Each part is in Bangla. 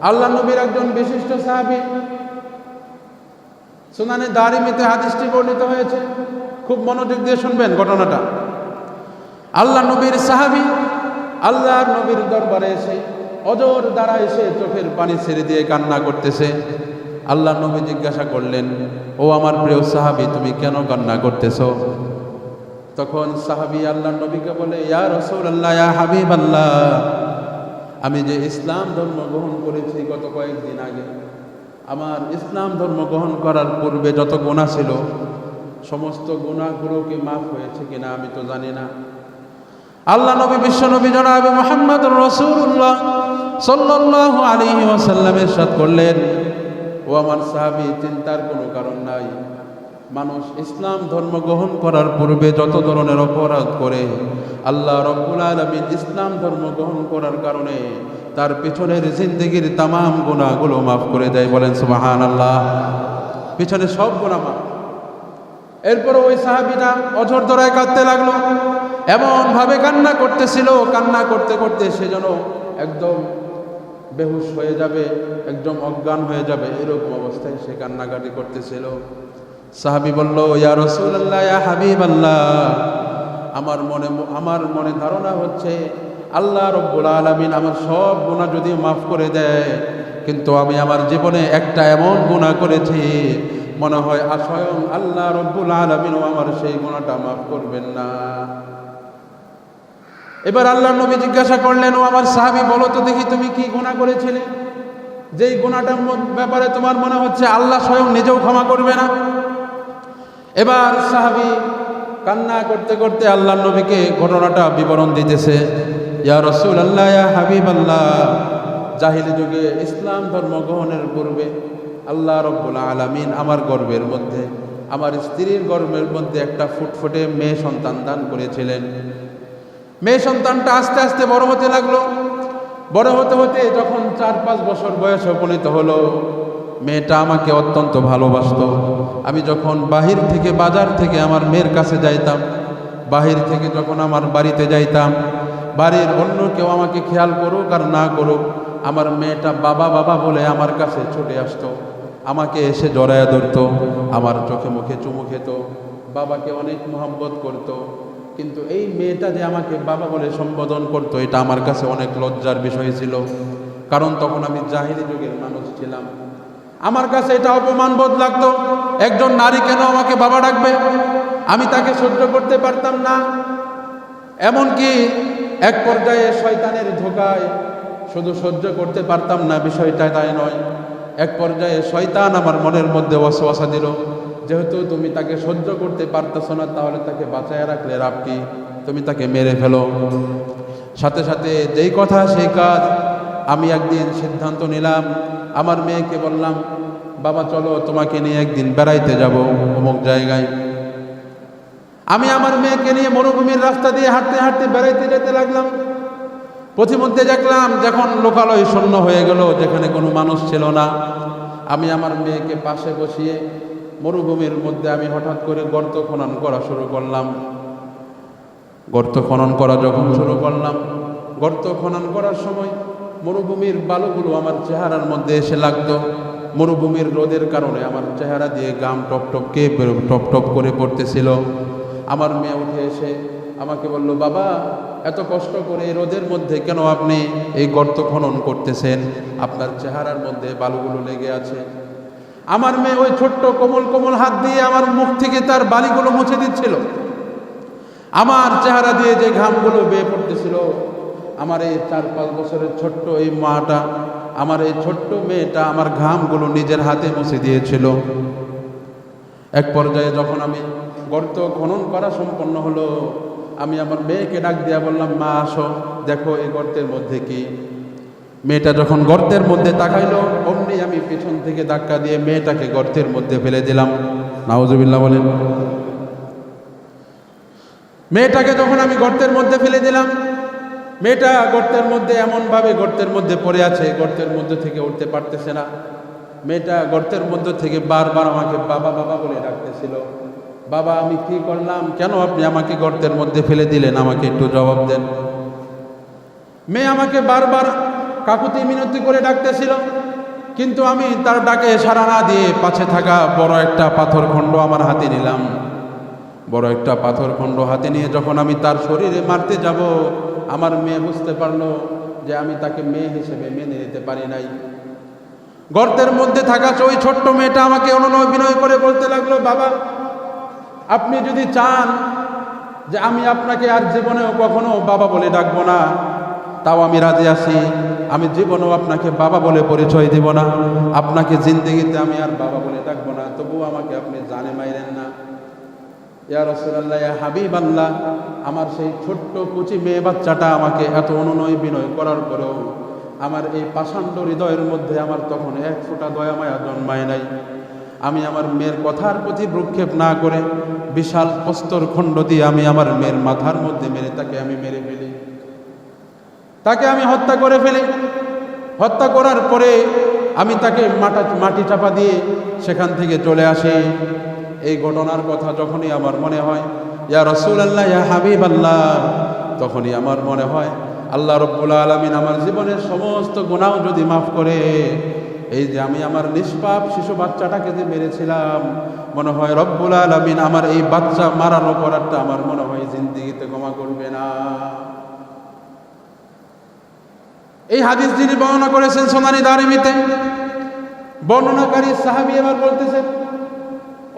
আল্লাহ নবীর একজন বিশিষ্ট সাহাবী, সুনানে দারিমিতে হাদিসটি বর্ণিত হয়েছে, খুব মনোযোগ দিয়ে শুনবেন ঘটনাটা। আল্লাহ নবীর সাহাবী আল্লাহর নবীর দরবারে এসে অজর দ্বারা এসে চোখের পানি ছেড়ে দিয়ে কান্না করতেছে। আল্লাহ নবী জিজ্ঞাসা করলেন, ও আমার প্রিয় সাহাবী, তুমি কেন কান্না করতেছ? তখন সাহাবী আল্লাহ নবীকে বলে, ইয়া রাসূলুল্লাহ, ইয়া হাবিবাল্লাহ, আমি যে ইসলাম ধর্ম গ্রহণ করেছি গত কয়েকদিন আগে, আমার ইসলাম ধর্ম গ্রহণ করার পূর্বে যত গুনাহ ছিল সমস্ত গুনাহগুলো কি মাফ হয়েছে কিনা আমি তো জানি না। আল্লাহ নবী বিশ্বনবী জনাব মুহাম্মদুর রাসূলুল্লাহ সাল্লাল্লাহু আলাইহি ওয়াসাল্লাম ইরশাদ করলেন, ও আমার সাহাবী, চিন্তার কোনো কারণ নাই। মানুষ ইসলাম ধর্ম গ্রহণ করার পূর্বে যত ধরনের অপরাধ করে, আল্লাহ রব্বুল আলামিন ইসলাম ধর্ম গ্রহণ করার কারণে তার পিছনের জিন্দেগির তামাম গুনাহগুলো মাফ করে দেয়। বলেন সুবহানাল্লাহ। পিছনে সব গুনাহ মাফ। এরপর ওই সাহাবীটা অঝর ধরায় কাঁদতে লাগলো, এমন ভাবে কান্না করতেছিল, কান্না করতে করতে সে যেন একদম বেহুশ হয়ে যাবে, একদম অজ্ঞান হয়ে যাবে, এরকম অবস্থায় সে কান্নাকাটি করতেছিল। সাহাবী বলল, ইয়া রাসূলুল্লাহ, ইয়া হাবিবাল্লাহ, আমার মনে ধারণা হচ্ছে আল্লাহ রব্বুল আলামিন আমার সব গুনাহ যদি মাফ করে দেয়, কিন্তু আমি আমার জীবনে একটা এমন গুনাহ করেছি মনে হয় স্বয়ং আল্লাহ রব্বুল আলামিনও আমার সেই গুনাহটা মাফ করবেন না। এবার আল্লাহ নবী জিজ্ঞাসা করলেন, ও আমার সাহাবী, বলো তো দেখি তুমি কি গুনাহ করেছিলে, যেই গুনাহটার ব্যাপারে তোমার মনে হচ্ছে আল্লাহ স্বয়ং নিজেও ক্ষমা করবে না। এবার সাহাবী কান্না করতে করতে আল্লাহ নবীকে ঘটনাটা বিবরণ দিতেছে। ইয়া রাসূলুল্লাহ, ইয়া হাবিবাল্লাহ, জাহিলি যুগে ইসলাম ধর্ম গ্রহণের পূর্বে আল্লাহ রব্বুল আলামিন আমার গর্ভের মধ্যে, আমার স্ত্রীর গর্ভের মধ্যে একটা ফুটফুটে মেয়ে সন্তান দান করেছিলেন। মেয়ে সন্তানটা আস্তে আস্তে বড় হতে লাগলো। বড় হতে হতে যখন 4-5 বছর বয়সে উপনীত হলো, মেয়েটা আমাকে অত্যন্ত ভালোবাসতো। আমি যখন বাহির থেকে, বাজার থেকে আমার মেয়ের কাছে যাইতাম, বাহির থেকে যখন আমার বাড়িতে যাইতাম, বাড়ির অন্য কেউ আমাকে খেয়াল করুক আর না করুক, আমার মেয়েটা বাবা বাবা বলে আমার কাছে ছুটে আসতো, আমাকে এসে জড়ায়া ধরতো, আমার চোখে মুখে চুমু খেত, বাবাকে অনেক মহব্বত করতো। কিন্তু এই মেয়েটা যে আমাকে বাবা বলে সম্বোধন করতো, এটা আমার কাছে অনেক লজ্জার বিষয় ছিল, কারণ তখন আমি জাহিলি যুগের মানুষ ছিলাম। আমার কাছে এটা অপমান বোধ লাগতো, একজন নারী কেন আমাকে বাবা ডাকবে, আমি তাকে সহ্য করতে পারতাম না। এমনকি এক পর্যায়ে শয়তানের ধোঁকায় শুধু সহ্য করতে পারতাম না, বিষয়টা তাই নয়, এক পর্যায়ে শয়তান আমার মনের মধ্যে ওয়াসওয়াসা দিল, যেহেতু তুমি তাকে সহ্য করতে পারতেছো না, তাহলে তাকে বাঁচায় রাখলে লাভ কি, তুমি তাকে মেরে ফেলো। সাথে সাথে যেই কথা সেই কাজ। আমি একদিন সিদ্ধান্ত নিলাম, আমার মেয়েকে বললাম, বাবা চলো তোমাকে নিয়ে একদিন বেড়াইতে যাব অমুক জায়গায়। আমি আমার মেয়েকে নিয়ে মরুভূমির রাস্তা দিয়ে হাঁটতে হাঁটতে বেড়াইতে যেতে লাগলাম। পথিমধ্যে দেখলাম যখন লোকালয় শূন্য হয়ে গেল, যেখানে কোনো মানুষ ছিল না, আমি আমার মেয়েকে পাশে বসিয়ে মরুভূমির মধ্যে আমি হঠাৎ করে গর্ত খনন করা শুরু করলাম। গর্ত খনন করা যখন শুরু করলাম, গর্ত খনন করার সময় মরুভূমির বালুগুলো আমার চেহারার মধ্যে এসে লাগতো। মরুভূমির রোদের কারণে আমার চেহারা দিয়ে গাম টপ টপ করে পড়তেছিল। আমার মেয়ে উঠে এসে আমাকে বলল, বাবা এত কষ্ট করে এই রোদের মধ্যে কেন আপনি এই গর্ত খনন করতেছেন, আপনার চেহারার মধ্যে বালুগুলো লেগে আছে। আমার মেয়ে ওই ছোট্ট কোমল কোমল হাত দিয়ে আমার মুখ থেকে তার বালিগুলো মুছে দিচ্ছিল। আমার চেহারা দিয়ে যে ঘামগুলো বেয়ে পড়তেছিল, আমার এই 4-5 বছরের ছোট্ট এই মাটা, আমার এই ছোট্ট মেয়েটা আমার ঘামগুলো নিজের হাতে মুছে দিয়েছিল। এক পর্যায়ে যখন আমি গর্ত খনন করা সম্পন্ন হলো, আমি আমার মেয়েকে ডাক দিয়া বললাম, মা আসো দেখো এই গর্তের মধ্যে কি। মেয়েটা যখন গর্তের মধ্যে তাকাইলো, অমনি আমি পিছন থেকে ধাক্কা দিয়ে মেয়েটাকে গর্তের মধ্যে ফেলে দিলাম। নাউজুবিল্লাহ বলেন। মেয়েটাকে যখন আমি গর্তের মধ্যে ফেলে দিলাম, মেয়েটা গর্তের মধ্যে এমনভাবে গর্তের মধ্যে পড়ে আছে, গর্তের মধ্যে থেকে উঠতে পারতেছে না। মেয়েটা গর্তের মধ্যে থেকে বারবার আমাকে বাবা বাবা বলে ডাকতেছিল। বাবা আমি কি করলাম, কেন আপনি আমাকে গর্তের মধ্যে ফেলে দিলেন, আমাকে একটু জবাব দেন। মেয়ে আমাকে বারবার কাকুতি মিনতি করে ডাকতেছিল, কিন্তু আমি তার ডাকে সাড়া না দিয়ে পাশে থাকা বড় একটা পাথরখণ্ড আমার হাতে নিলাম। বড় একটা পাথরখণ্ড হাতে নিয়ে যখন আমি তার শরীরে মারতে যাব, আমার মেয়ে বুঝতে পারলো যে আমি তাকে মেয়ে হিসেবে মেনে নিতে পারি নাই। গর্তের মধ্যে থাকা ওই ছোট্ট মেয়েটা আমাকে অনুনয় বিনয় করে বলতে লাগলো, বাবা, আপনি যদি চান যে আমি আপনাকে আর জীবনেও কখনো বাবা বলে ডাকবো না, তাও আমি রাজি আছি। আমি জীবনেও আপনাকে বাবা বলে পরিচয় দিব না, আপনাকে জিন্দেগিতে আমি আর বাবা বলে ডাকবো না, তবুও আমাকে আপনি জানে মাইরেন না। ইয়া রাসূলুল্লাহ, ইয়া হাবিবাল্লাহ, আমার সেই ছোট্ট কুচি মেয়ে বাচ্চাটা আমাকে এত অনুনয় বিনয় করার পরেও আমার এই পাষাণ্ড হৃদয়ের মধ্যে আমার তখন এক ফোঁটা দয়া মায়া জন্মায় নাই। আমি আমার মেয়ের কথার প্রতি ভ্রুক্ষেপ না করে বিশাল প্রস্তর খণ্ড দিয়ে আমি আমার মেয়ের মাথার মধ্যে মেরে তাকে আমি মেরে ফেলি, তাকে আমি হত্যা করে ফেলি। হত্যা করার পরে আমি তাকে মাটি চাপা দিয়ে সেখান থেকে চলে আসি। এই ঘটনার কথা যখনই আমার মনে হয়, ইয়া রাসূলুল্লাহ, ইয়া হাবিবাল্লাহ, তখনই আমার মনে হয় আল্লাহ রাব্বুল আলামিন আমার জীবনের সমস্ত গুনাহ যদি মাফ করে, এই যে আমি আমার নিষ্পাপ শিশু বাচ্চাটাকে যে মেরেছিলাম, মনে হয় রব্বুল আলামিন আমার এই বাচ্চা মারার অপরাধটা আমার মনে হয় জিন্দেগিতে ক্ষমা করবে না। এই হাদিস যিনি বর্ণনা করেছেন সুনানি দারিমিতে, বর্ণনাকারী সাহাবী এবার বলতেছেন,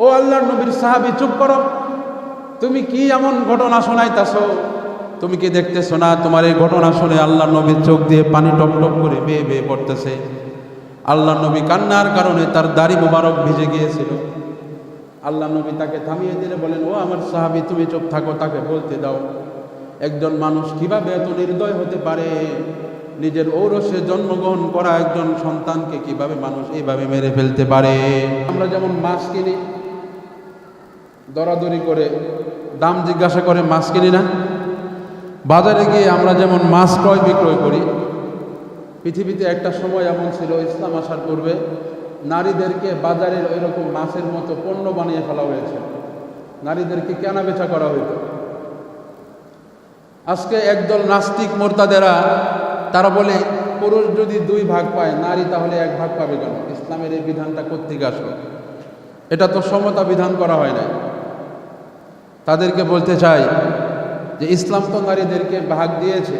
ও আল্লাহর নবীর সাহাবী, চুপ করো, তুমি কি এমন ঘটনা শোনাইতাছো? তুমি কি দেখতেছো না তোমার এই ঘটনা শুনে আল্লাহর নবীর চোখ দিয়ে পানি টপ টপ করে বেয়ে বেয়ে পড়তেছে। আল্লাহর নবী কান্নার কারণে তার দাড়ি মুবারক ভিজে গিয়েছিল। আল্লাহর নবী তাকে থামিয়ে দিলে বলেন, ও আমার সাহাবী, তুমি চুপ থাকো, তাকে বলতে দাও। একজন মানুষ কিভাবে এত নির্দয় হতে পারে? নিজের ঔরসে জন্মগ্রহণ করা একজন সন্তানকে কিভাবে মানুষ এইভাবে মেরে ফেলতে পারে? আমরা যেমন মাছ কিনি, দরাদরি করে দাম জিজ্ঞাসা করে মাছ কিনি না? বাজারে গিয়ে আমরা যেমন মাছ ক্রয় বিক্রয় করি, পৃথিবীতে একটা সময় এমন ছিল, ইসলাম আসার পূর্বে নারীদেরকে বাজারের ওইরকম মাছের মতো পণ্য বানিয়ে ফেলা হয়েছে, নারীদেরকে কেনা বেচা করা হইত। আজকে একদল নাস্তিক মোরতাদেরা তারা বলে, পুরুষ যদি 2 ভাগ পায়, নারী তাহলে 1 ভাগ পাবে কেন? ইসলামের এই বিধানটা কোত্থেকে আসলো? এটা তো সমতা বিধান করা হয় না। তাদেরকে বলতে চাই যে ইসলাম তো নারীদেরকে ভাগ দিয়েছে,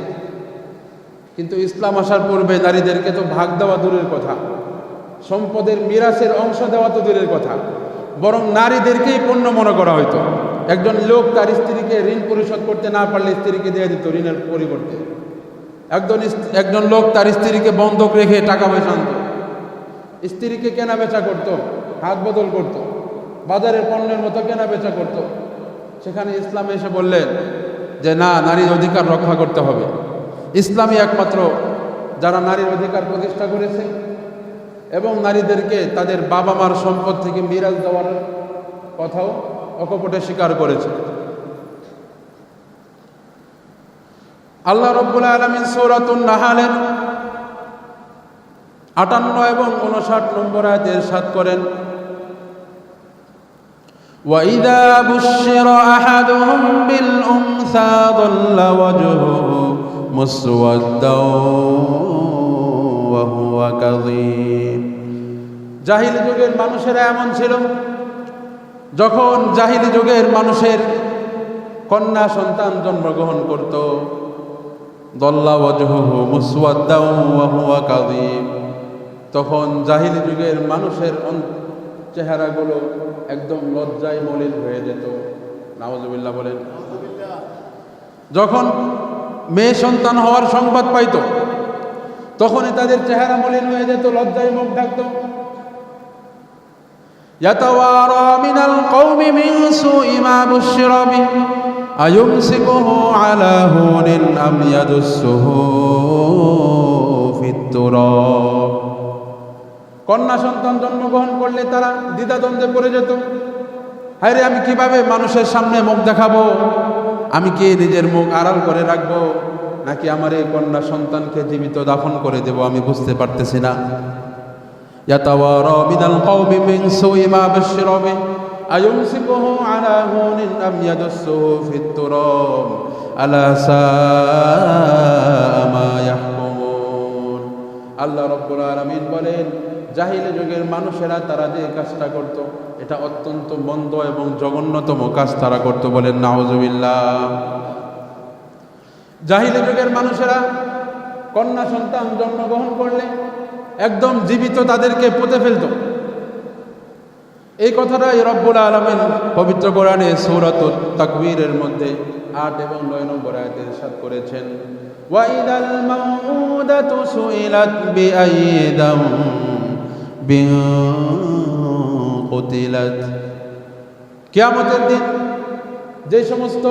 কিন্তু ইসলাম আসার পূর্বে নারীদেরকে তো ভাগ দেওয়া দূরের কথা, সম্পদের মিরাসের অংশ দেওয়া তো দূরের কথা, বরং নারীদেরকেই পণ্য মনে করা হইতো। একজন লোক তার স্ত্রীকে ঋণ পরিশোধ করতে না পারলে স্ত্রীকে দিয়ে দিত ঋণের পরিবর্তে। একজন লোক তার স্ত্রীকে বন্ধক রেখে টাকা পয়সা আনত, স্ত্রীকে কেনা বেচা করত, হাত বদল করত, বাজারের পণ্যের মতো কেনা বেচা করত। সেখানে ইসলাম এসে বললেন যে না, নারীর অধিকার রক্ষা করতে হবে। ইসলামই একমাত্র যারা নারীর অধিকার প্রতিষ্ঠা করেছে এবং নারীদেরকে তাদের বাবা মার সম্পদ থেকে মিরাজ দেওয়ার কথাও অকপটে স্বীকার করেছে। আল্লাহ রাব্বুল আলামিন সূরাতুন নাহলের 58 এবং 59 নম্বর আয়াতে ইরশাদ করেন, وَإِذَا بُشِّرَ أَحَدُهُم بِالْأُنثَىٰ ظَلَّ وَجْهُهُ مُسْوَدًّا وَهُوَ كَظِيمٌ। জাহিলি যুগের মানুষেরা এমন ছিল, যখন জাহিলি যুগের মানুষের কন্যা সন্তান জন্মগ্রহণ করত, দল্লা ওয়াজহুহু মুসওয়াদ্দাও ওয়া হুয়া কাযীম, তখন জাহিলি যুগের মানুষের চেহারাগুলো একদম লজ্জায় মলিন হয়ে যেত। নাউযুবিল্লাহ বলেন। যখন মেয়ে সন্তান হওয়ার সংবাদ পাইত, তখনই তাদের চেহারা মলিন হয়ে যেত, লজ্জায় মুখ ঢাকত। ইয়াতাওয়ারা মিনাল কওমি মিন সুই মা বুশিরা বিহি আয়ুমসিকুহু আলা হুনিন আম ইয়াদুসসুহু ফিত তুরাব। কন্যা সন্তান জন্মগ্রহণ করলে তারা দ্বিধাদ্বন্দ্বে পড়ে যেত, হায়রে আমি কিভাবে মানুষের সামনে মুখ দেখাবো? আমি কি নিজের মুখ আড়াল করে রাখবো, নাকি আমার এই কন্যা সন্তানকে জীবিত দাফন করে দেব? আমি বুঝতে পারতেছি না। ইয়াতাওয়ারা মিনাল কওমি মিন সুই মা বুশিরা বিহি আয়ুমসিকুহু আলা হুনিন আম ইয়াদুসসুহু ফিত তুরাব আলা সাআ মা ইয়াহকুমুন। আল্লাহ রাব্বুল আলামিন বলেন, জাহিলি যুগের মানুষেরা তারা যে কাজটা করত, এটা অত্যন্ত মন্দ এবং জঘন্যতম কাজ তারা করত। বলেন নাউজুবিল্লাহ। জাহিলি যুগের মানুষেরা কন্যা সন্তান জন্মগ্রহণ করলে একদম জীবিত তাদেরকে পুঁতে ফেলত। এই কথাটাই রব্বুল আলামিন পবিত্র কোরআনে সূরাতুত তাকবীরের মধ্যে 8 এবং 9 নম্বর আয়াতে ইরশাদ করেছেন, ওয়া ইদাল মাউউদাতু সুইলাত বিআইয়ি যামবিন কুতিলাত। কিয়ামতের দিন যে সমস্ত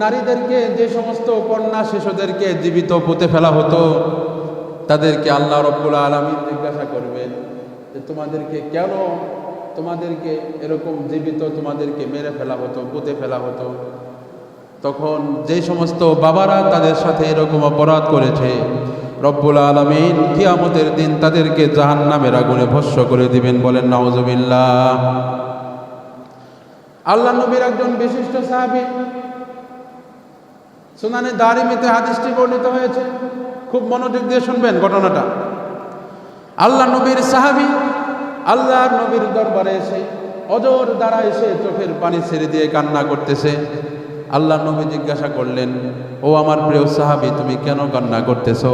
নারীদেরকে, যে সমস্ত কন্যা শিশুদেরকে জীবিত পুঁতে ফেলা হতো, তাদেরকে আল্লাহ রব্বুল আলামিন জিজ্ঞাসা করবেন যে তোমাদেরকে এরকম জীবিত তোমাদেরকে মেরে ফেলা হতো, পুঁতে ফেলা হতো। তখন যে সমস্ত বাবারা তাদের সাথে এরকম অপরাধ করেছে, রব্বুল আলামিন কিয়ামতের দিন তাদেরকে জাহান্নামের আগুনে ভস্ম করে দিবেন। বলেন নাউজুবিল্লাহ। আল্লাহ নবীর একজন বিশিষ্ট সাহাবী, সুনানে দারিমিতে হাদিসটি বর্ণিত হয়েছে, খুব মনোযোগ দিয়ে শুনবেন ঘটনাটা। আল্লাহ নবীর সাহাবী আল্লাহর নবীর দরবারে এসে অজর দ্বারা এসে চোখের পানি ছেড়ে দিয়ে কান্না করতেছে। আল্লাহ নবী জিজ্ঞাসা করলেন, ও আমার প্রিয় সাহাবী, তুমি কেন কান্না করতেছো?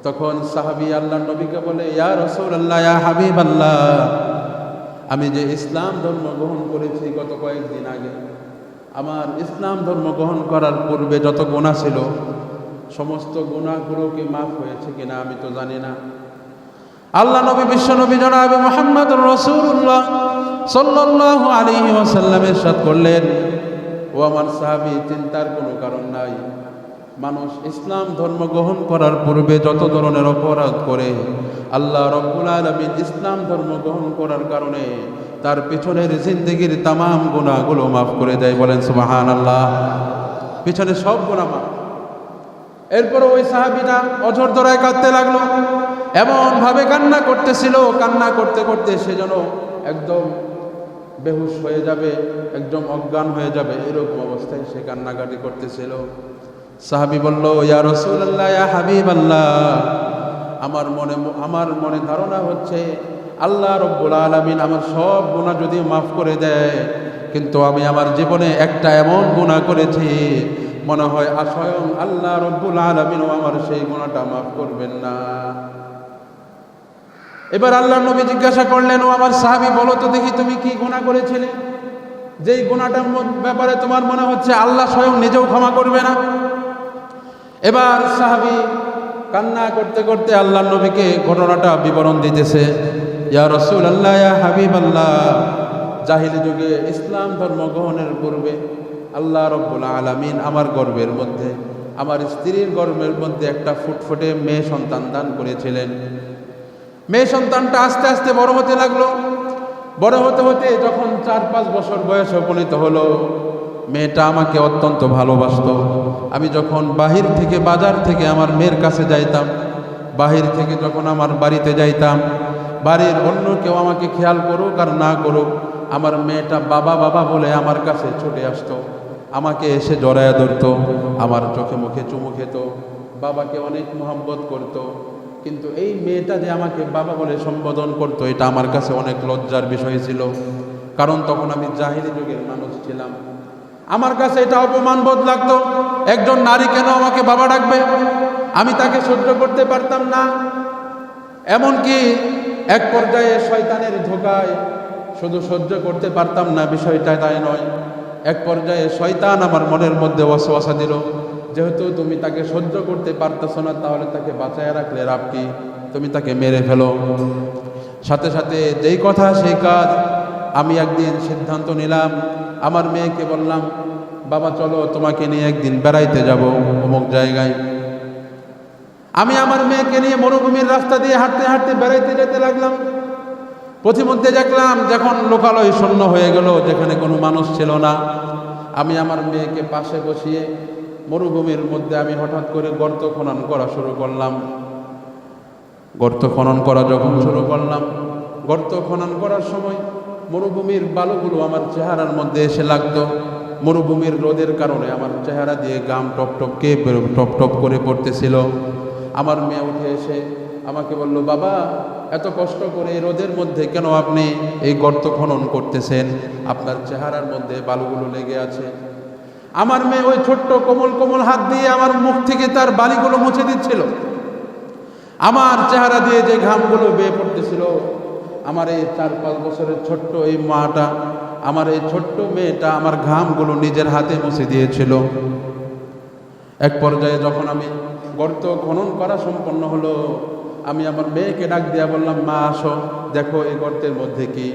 তখন সাহাবী আল্লাহ নবীকে বলে, ইয়া রাসূলুল্লাহ, ইয়া হাবিবাল্লাহ, আমি যে ইসলাম ধর্ম গ্রহণ করেছি গত কয়েকদিন আগে, আমার ইসলাম ধর্ম গ্রহণ করার পূর্বে যত গুনাহ ছিল সমস্ত গুনাহগুলোকে মাফ হয়েছে কিনা আমি তো জানি না। আল্লাহ নবী বিশ্ব নবী জনাবে মুহাম্মদুর রাসূলুল্লাহ সাল্লাল্লাহু আলাইহি ওয়াসাল্লাম ইরশাদ করলেন, ও আমার সাহাবী, চিন্তার কোনো কারণ নাই। মানুষ ইসলাম ধর্ম গ্রহণ করার পূর্বে যত ধরনের অপরাধ করে, আল্লাহ রাব্বুল আলামিন ইসলাম ধর্ম গ্রহণ করার কারণে তার পিছনের জিন্দেগির তামাম গুনাহগুলো মাফ করে দেয়। বলেন সুবহানাল্লাহ। পিছনে সব গুনাহ মাফ। এরপর ওই সাহাবীটা অঝর ধরায় কাঁদতে লাগলো, এমন ভাবে কান্না করতেছিল, কান্না করতে করতে সে যেন একদম বেহুশ হয়ে যাবে, একদম অজ্ঞান হয়ে যাবে, এরকম অবস্থায় সে কান্নাকাটি করতেছিল। সাহাবী বলল, ইয়া রাসূলুল্লাহ, ইয়া হাবিবাল্লাহ, আমার মনে ধারণা হচ্ছে আল্লাহ রাব্বুল আলামিন আমার সব গুনাহ যদি মাফ করে দেয়, কিন্তু আমি আমার জীবনে একটা এমন গুনাহ করেছি মনে হয় স্বয়ং আল্লাহ রাব্বুল আলামিনও আমার সেই গুনাহটা মাফ করবেন না। এবার আল্লাহ নবী জিজ্ঞাসা করলেন, ও আমার সাহাবী, বলো তো দেখি তুমি কি গুনাহ করেছিলে, যেই গুনাহটার ব্যাপারে তোমার মনে হচ্ছে আল্লাহ স্বয়ং নিজেও ক্ষমা করবে না। এবার সাহাবী কান্না করতে করতে আল্লাহ নবীকে ঘটনাটা বিবরণ দিতেছে। ইয়া রাসূলুল্লাহ, ইয়া হাবিবাল্লাহ, জাহিলি যুগে ইসলাম ধর্ম গ্রহণের পূর্বে আল্লাহ রাব্বুল আলামিন আমার গর্ভের মধ্যে, আমার স্ত্রীর গর্ভের মধ্যে একটা ফুটফুটে মেয়ে সন্তান দান করেছিলেন। মেয়ে সন্তানটা আস্তে আস্তে বড় হতে লাগলো। বড় হতে হতে যখন 4-5 বছর বয়সে উপনীত হলো, মেয়েটা আমাকে অত্যন্ত ভালোবাসতো। আমি যখন বাজার থেকে আমার মেয়ের কাছে যাইতাম, বাহির থেকে যখন আমার বাড়িতে যাইতাম, বাড়ির অন্য কেউ আমাকে খেয়াল করুক আর না করুক, আমার মেয়েটা বাবা বাবা বলে আমার কাছে ছুটে আসতো, আমাকে এসে জড়ায়া ধরতো, আমার চোখে মুখে চুমু খেত, বাবাকে অনেক মহব্বত করতো। কিন্তু এই মেয়েটা যে আমাকে বাবা বলে সম্বোধন করতো, এটা আমার কাছে অনেক লজ্জার বিষয় ছিল, কারণ তখন আমি জাহিলি যুগের মানুষ ছিলাম। আমার কাছে এটা অপমান বোধ লাগতো, একজন নারী কেন আমাকে বাবা ডাকবে, আমি তাকে সহ্য করতে পারতাম না। এমনকি এক পর্যায়ে শয়তানের ধোঁকায় শুধু সহ্য করতে পারতাম না, বিষয়টা তাই নয়, এক পর্যায়ে শয়তান আমার মনের মধ্যে ওয়াসওয়াসা দিল, যেহেতু তুমি তাকে সহ্য করতে পারতেছো না, তাহলে তাকে বাঁচায় রাখলে লাভ কি, তুমি তাকে মেরে ফেলো। সাথে সাথে যেই কথা সেই কাজ। আমি একদিন সিদ্ধান্ত নিলাম, আমার মেয়েকে বললাম, বাবা চলো তোমাকে নিয়ে একদিন বেড়াইতে যাব অমুক জায়গায়। আমি আমার মেয়েকে নিয়ে মরুভূমির রাস্তা দিয়ে হাঁটতে হাঁটতে বেড়াইতে যেতে লাগলাম। পথিমধ্যে দেখলাম যখন লোকালয় শূন্য হয়ে গেল, যেখানে কোনো মানুষ ছিল না, আমি আমার মেয়েকে পাশে বসিয়ে মরুভূমির মধ্যে আমি হঠাৎ করে গর্ত খনন করা শুরু করলাম। গর্ত খনন করা যখন শুরু করলাম, গর্ত খনন করার সময় মরুভূমির বালুগুলো আমার চেহারার মধ্যে এসে লাগতো। মরুভূমির রোদের কারণে আমার চেহারা দিয়ে ঘাম টপ টপ করে পড়তেছিল। আমার মেয়ে উঠে এসে আমাকে বলল, বাবা এত কষ্ট করে রোদের মধ্যে কেন আপনি এই গর্ত খনন করতেছেন? আপনার চেহারার মধ্যে বালুগুলো লেগে আছে। আমার মেয়ে ওই ছোট্ট কোমল কোমল হাত দিয়ে আমার মুখ থেকে তার বালিগুলো মুছে দিচ্ছিল। আমার চেহারা দিয়ে যে ঘামগুলো বেয়ে পড়তেছিল, আমার এই 4-5 বছরের ছোট্ট এই মাটা, আমার এই ছোট্ট মেয়েটা আমার ঘামগুলো নিজের হাতে মুছে দিয়েছিল। এক পর্যায়ে যখন আমি গর্ত খনন করা সম্পন্ন হলো, আমি আমার মেয়েকে ডাক দিয়া বললাম, মা আসো, দেখো এই গর্তের মধ্যে কি।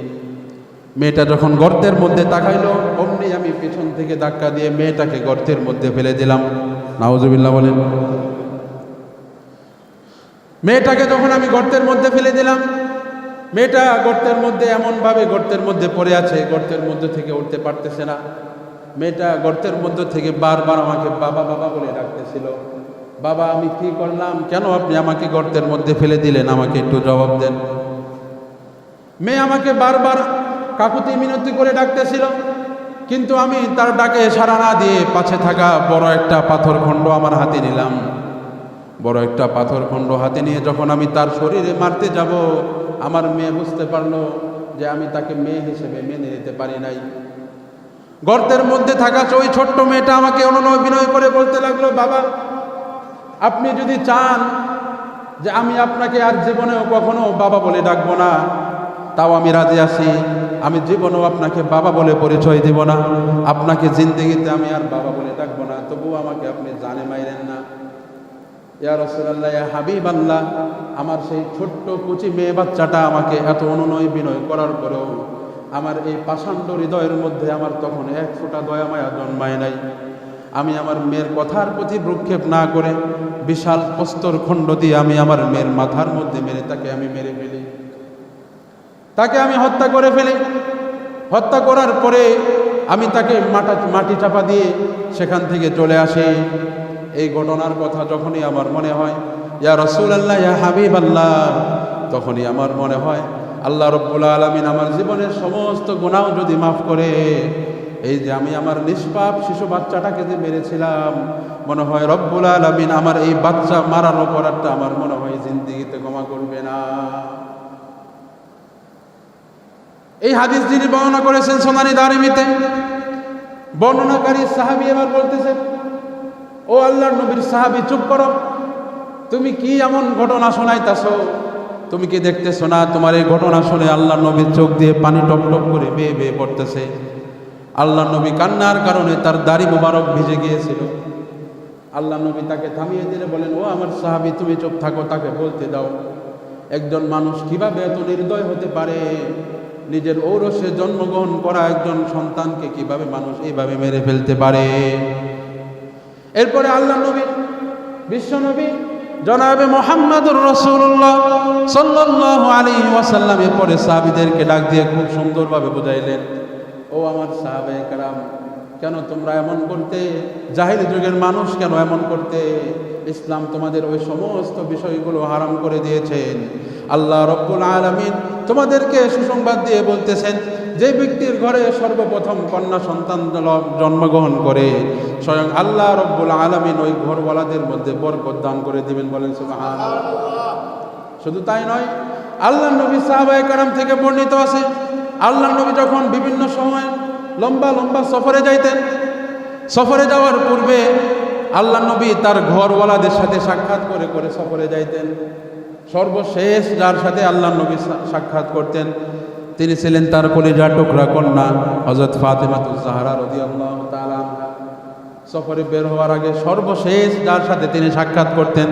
মেয়েটা যখন গর্তের মধ্যে তাকাইলো, অমনি আমি পিছন থেকে ধাক্কা দিয়ে মেয়েটাকে গর্তের মধ্যে ফেলে দিলাম। নাউজুবিল্লাহ বলেন। মেয়েটাকে যখন আমি গর্তের মধ্যে ফেলে দিলাম, মেয়েটা গর্তের মধ্যে এমনভাবে গর্তের মধ্যে পড়ে আছে, গর্তের মধ্যে থেকে উঠতে পারতেছে না। মেয়েটা গর্তের মধ্যে থেকে বারবার আমাকে বাবা বাবা বলে ডাকতেছিল। বাবা আমি কি করলাম? কেন আপনি আমাকে গর্তের মধ্যে ফেলে দিলেন? আমাকে একটু জবাব দেন। মেয়ে আমাকে বারবার কাকুতি মিনতি করে ডাকতেছিল, কিন্তু আমি তার ডাকে সাড়া না দিয়ে পাশে থাকা বড় একটা পাথর খণ্ড আমার হাতে নিলাম। বড় একটা পাথর খণ্ড হাতে নিয়ে যখন আমি তার শরীরে মারতে যাব, আমার মেয়ে বুঝতে পারলো যে আমি তাকে মেয়ে হিসেবে মেনে নিতে পারি নাই। গর্তের মধ্যে থাকা ওই ছোট্ট মেয়েটা আমাকে অনুনয় বিনয় করে বলতে লাগলো, বাবা আপনি যদি চান যে আমি আপনাকে আর জীবনেও কখনো বাবা বলে ডাকবো না, তাও আমি রাজি আছি। আমি জীবনেও আপনাকে বাবা বলে পরিচয় দিব না, আপনাকে জিন্দেগিতে আমি আর বাবা বলে ডাকবো না, তবুও আমাকে আপনি জানে মাইরেন না। ইয়া রাসূলুল্লাহ, ইয়া হাবিবাল্লাহ, আমার সেই ছোট্ট কুচি মেয়ে বাচ্চাটা আমাকে এত অনুনয় বিনয় করার পরেও আমার এই পাষাণ্ড হৃদয়ের মধ্যে আমার তখন এক ফোঁটা দয়া মায়া জন্মায় নাই। আমি আমার মেয়ের কথার প্রতি ভ্রুক্ষেপ না করে বিশাল প্রস্তর খণ্ড দিয়ে আমি আমার মেয়ের মাথার মধ্যে মেরে তাকে আমি মেরে ফেলি, তাকে আমি হত্যা করে ফেলি। হত্যা করার পরে আমি তাকে মাটি চাপা দিয়ে সেখান থেকে চলে আসি। এই ঘটনার কথা যখনই আমার মনে হয়, ইয়া রাসূলুল্লাহ, ইয়া হাবিবাল্লাহ, তখনই আমার মনে হয় আল্লাহ রাব্বুল আলামিন আমার জীবনের সমস্ত গুনাহ যদি মাফ করে, এই যে আমি আমার নিষ্পাপ শিশু বাচ্চাটাকে যে মেরেছিলাম, মনে হয় রব্বুল আলামিন আমার এই বাচ্চা মারার অপরাধটা আমার মনে হয় জিন্দেগিতে ক্ষমা করবে না। এই হাদিস যিনি বর্ণনা করেছেন সুনানি দারিমিতে, বর্ণনাকারী সাহাবী এবার বলতেছেন, ও আল্লাহর নবীর সাহাবী চুপ করো, তুমি কি এমন ঘটনা শোনাইতাছো? তুমি কি দেখতেছো না তোমার এই ঘটনা শুনে আল্লাহর নবীর চোখ দিয়ে পানি টপ টপ করে বেয়ে বেয়ে পড়তেছে। আল্লাহর নবী কান্নার কারণে তার দাড়ি মোবারক ভিজে গিয়েছিল। আল্লাহর নবী তাকে থামিয়ে দিলে বলেন, ও আমার সাহাবী তুমি চুপ থাকো, তাকে বলতে দাও। একজন মানুষ কিভাবে এত নির্দয় হতে পারে? নিজের ঔরসে জন্মগ্রহণ করা একজন সন্তানকে কিভাবে মানুষ এইভাবে মেরে ফেলতে পারে? এরপরে আল্লাহ নবী, বিশ্ব নবী জনাবে মুহাম্মদুর রাসূলুল্লাহ সাল্লাল্লাহু আলাইহি ওয়াসাল্লাম এরপরে সাহাবীদেরকে ডাক দিয়ে খুব সুন্দরভাবে বুঝাইলেন, ও আমার সাহাবায়ে কেরাম, কেন তোমরা এমন করতে? জাহিলি যুগের মানুষ কেন এমন করতে? ইসলাম তোমাদের ওই সমস্ত বিষয়গুলো হারাম করে দিয়েছেন। আল্লাহ রব্বুল আলামিন তোমাদেরকে সুসংবাদ দিয়ে বলতেছেন, যে ব্যক্তির ঘরে সর্বপ্রথম কন্যা সন্তান জন্মগ্রহণ করে, স্বয়ং আল্লাহ রব্বুল আলামিন ওই ঘরওয়ালাদের মধ্যে বরকত দান করে দিবেন। বলেন সুবহানাল্লাহ। শুধু তাই নয়, আল্লাহ নবী সাহাবায়ে কেরাম থেকে বর্ণিত আছে, আল্লাহ নবী যখন বিভিন্ন সময় লম্বা লম্বা সফরে যাইতেন, সফরে যাওয়ার পূর্বে আল্লাহ নবী তার ঘরওয়ালাদের সাথে সাক্ষাৎ করে করে সফরে যাইতেন। সর্বশেষ যার সাথে আল্লাহ নবী সাক্ষাৎ করতেন তিনি ছিলেন তার কলিজার টুকরা কন্যা হযরত ফাতেমাতুজ জাহরা রাদিয়াল্লাহু তাআলা আনহা। সফরে বের হওয়ার আগে সর্বশেষ যার সাথে তিনি সাক্ষাৎ করতেন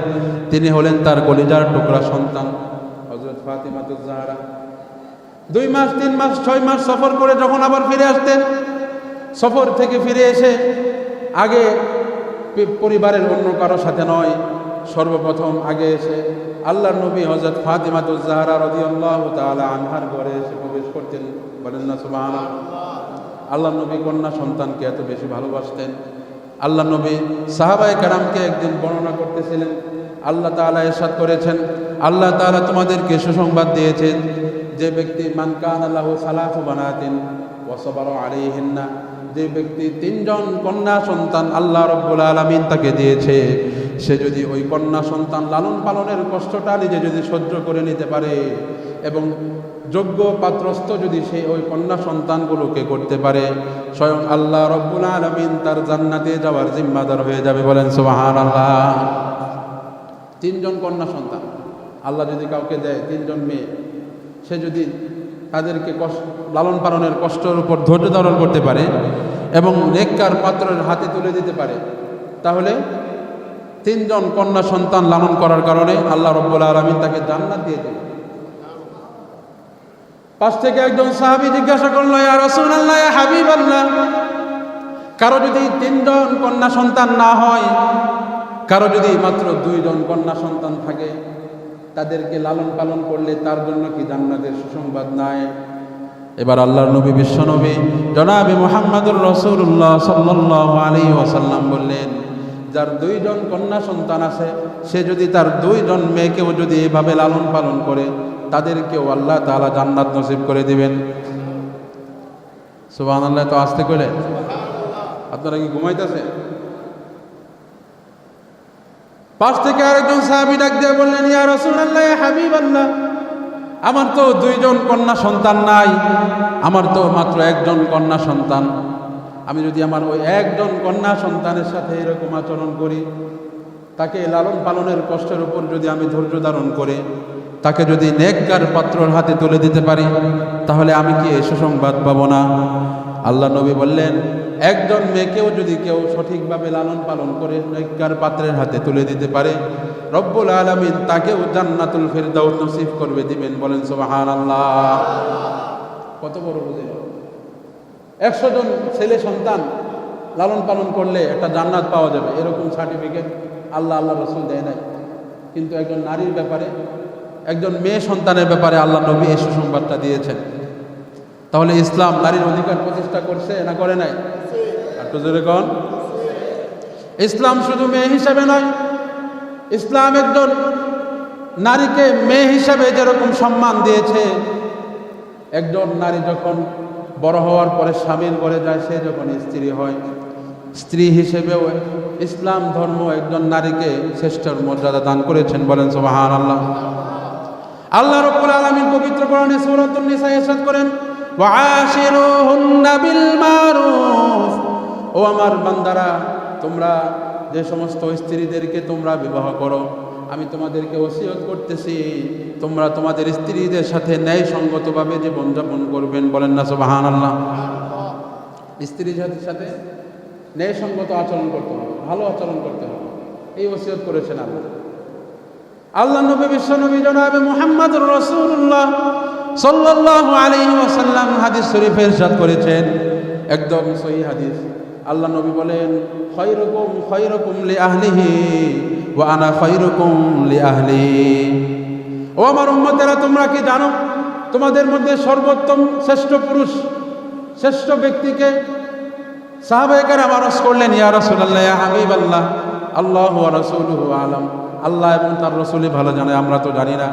তিনি হলেন তার কলিজার টুকরা সন্তান হযরত ফাতেমাতুজ জাহরা। 2 মাস 3 মাস 6 মাস সফর করে যখন আবার ফিরে আসতেন, সফর থেকে ফিরে এসে আগে পরিবারের অন্য কারো সাথে নয়, সর্বপ্রথম আগে এসে আল্লাহর নবী হযরত ফাতেমাতুজ জাহরা রাদিয়াল্লাহু তাআলা আনহার ঘরে এসে প্রবেশ করতেন। বলেন না সুবহানাল্লাহ। আল্লাহর নবী কন্যা সন্তানকে এত বেশি ভালোবাসতেন। আল্লাহর নবী সাহাবায়ে কেরামকে একদিন বর্ণনা করতেছিলেন, আল্লাহ তাআলা ইরশাদ করেছেন, আল্লাহ তাআলা তোমাদেরকে সুসংবাদ দিয়েছেন, যে ব্যক্তি মান কানা লাহু সালাসু বানাতিন ওয়া সাবারা আলাইহিন্না, যে ব্যক্তি 3 জন কন্যা সন্তান আল্লাহ রাব্বুল আলামিন তাকে দিয়েছে, সে যদি ওই কন্যা সন্তান লালন পালনের কষ্টটা নিজে যদি সহ্য করে নিতে পারে এবং যোগ্য পাত্রস্থ যদি সে ওই কন্যা সন্তানগুলোকে করতে পারে, স্বয়ং আল্লাহ রব্বুল আলামিন তার জান্নাতে যাওয়ার জিম্মাদার হয়ে যাবে। বলেন সুবহানাল্লাহ। 3 জন কন্যা সন্তান আল্লাহ যদি কাউকে দেয়, 3 জন মেয়ে, সে যদি তাদেরকে লালন পালনের কষ্টের উপর ধৈর্য ধারণ করতে পারে এবং নেককার পাত্রের হাতে তুলে দিতে পারে, তাহলে 3 জন কন্যা সন্তান লালন করার কারণে আল্লাহ রব্বুল আলামিন তাকে জান্নাত দিয়ে দেবে। পাশ থেকে একজন সাহাবী জিজ্ঞাসা করলো, ইয়া রাসূলুল্লাহ, ইয়া হাবিবাল্লাহ, কারো যদি 3 জন কন্যা সন্তান না হয়, কারো যদি মাত্র 2 জন কন্যা সন্তান থাকে, তাদেরকে লালন পালন করলে তার জন্য কি জান্নাতের সুসংবাদ নাই? এবার আল্লাহর নবী বিশ্বনবী জনাবে মুহাম্মদুর রাসূলুল্লাহ সাল্লাল্লাহু আলাইহি ওয়াসাল্লাম বললেন, যার 2 জন কন্যা সন্তান আছে, সে যদি তার 2 জন মেয়েকেও যদি এভাবে লালন পালন করে, তাদেরকেও আল্লাহ তাআলা জান্নাত নসিব করে দিবেন। সুবহানাল্লাহ। তো আস্তে করে আপনারা কি ঘুমাইতেছে? পাশ থেকে আরেকজন সাহাবী ডাক দিয়ে বললেন, ইয়া রাসূলুল্লাহ, ইয়া হাবিবাল্লাহ, আমার তো 2 জন কন্যা সন্তান নাই, আমার তো মাত্র 1 জন কন্যা সন্তান। আমি যদি আমার ওই 1 জন কন্যা সন্তানের সাথে এরকম আচরণ করি, তাকে লালন পালনের কষ্টের উপর যদি আমি ধৈর্য ধারণ করে তাকে যদি নেককার পাত্রর হাতে তুলে দিতে পারি, তাহলে আমি কি এই সুসংবাদ পাবো না? আল্লাহ নবী বললেন, 1 জন মেয়েকেও যদি কেউ সঠিকভাবে লালন পালন করে নেককার পাত্রের হাতে তুলে দিতে পারে, রব্বুল আলামিন তাকেও জান্নাতুল ফিরদাউস নসিব করবে দিবেন। বলেন সুবহানাল্লাহ। কত বড় বুঝে! 100 জন ছেলে সন্তান লালন পালন করলে একটা জান্নাত পাওয়া যাবে, এরকম সার্টিফিকেট আল্লাহ রাসূল দেয় নাই। কিন্তু একজন নারীর ব্যাপারে, একজন মেয়ে সন্তানের ব্যাপারে আল্লাহ নবী এই সুসংবাদটা দিয়েছেন। তাহলে ইসলাম নারীর অধিকার প্রতিষ্ঠা করছে না করে নাই? একটু জোরে কোন। ইসলাম শুধু মেয়ে হিসাবে নয়, ইসলাম একজন নারীকে মেয়ে হিসাবে যেরকম সম্মান দিয়েছে, একজন নারী যখন বড় হওয়ার পরে স্বামীর ঘরে যায়, সে যখন স্ত্রী হয়, স্ত্রী হিসেবেও ইসলাম ধর্ম একজন নারীকে শ্রেষ্ঠ মর্যাদা দান করেছেন। বলেন সুবহানাল্লাহ। আল্লাহ রাব্বুল আলামিন পবিত্র কোরআনে সূরাতুন নিসা ইরশাদ করেন, ওয়াআশিরুহুন্না বিল মারুফ, ও আমার বান্দারা, তোমরা যে সমস্ত স্ত্রীদেরকে তোমরা বিবাহ করো, আমি তোমাদেরকে ওসিয়ত করতেছি, তোমরা তোমাদের স্ত্রীদের সাথে ন্যায়সঙ্গতভাবে জীবনযাপন করবেন। বলেন না সুবহানাল্লাহ। স্ত্রীর সাথে ন্যায়সঙ্গত আচরণ করতে হবে, ভালো আচরণ করতে হবে, এই ওসিয়ত করেছেন আল্লাহ। আল্লাহ নবী বিশ্বনবী জনাবে মুহাম্মদুর রাসূলুল্লাহ সাল্লাল্লাহু আলাইহি ওয়াসাল্লাম হাদিস শরীফে ইরশাদ করেছেন, একদম সহিহ হাদিস। আল্লাহ নবী বলেন, খায়রুকুম খায়রুকুম লিআহলিহি ওয়া আনা খায়রুকুম লিআহলি। ও আমার উম্মতেরা, তোমরা কি জানো তোমাদের মধ্যে সর্বোত্তম শ্রেষ্ঠ পুরুষ, শ্রেষ্ঠ ব্যক্তিকে? সাহাবায়ে কেরাম আরজ করলেন, ইয়া রাসূলুল্লাহ, ইয়া হাবিবাল্লাহ, আল্লাহু ওয়া রাসূলুহু আলাম, আল্লাহ এবং তার রাসূলই ভালো জানে, আমরা তো জানি না।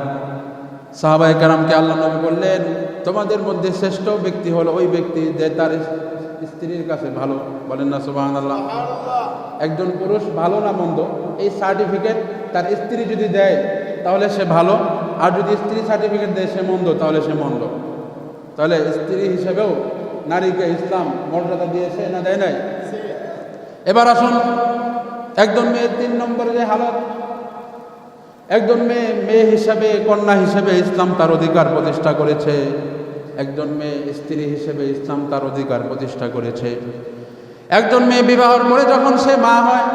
সাহাবায়ে কেরামকে আল্লাহ নবী বললেন, তোমাদের মধ্যে শ্রেষ্ঠ ব্যক্তি হলো ওই ব্যক্তি যে তার স্ত্রীর কাছে ভালো। বলেন না সুবহানাল্লাহ। একজন পুরুষ ভালো না মন্দ, এই সার্টিফিকেট তার স্ত্রী যদি দেয় তাহলে সে ভালো, আর যদি স্ত্রী সার্টিফিকেট দেয় সে মন্দ, তাহলে সে মন্দ। তাহলে স্ত্রী হিসেবেও নারীকে ইসলাম মর্যাদা দিয়েছে না দেয় নাই? এবার আসুন, একজন মেয়ের 3 নম্বরে যে হালত, একজন মেয়ে হিসাবে, কন্যা হিসেবে ইসলাম তার অধিকার প্রতিষ্ঠা করেছে। একজন মেয়ে স্ত্রী হিসেবে ইসলাম তার অধিকার প্রতিষ্ঠা করেছে। একজন মেয়ে বিবাহের পরে যখন সে মা হয়,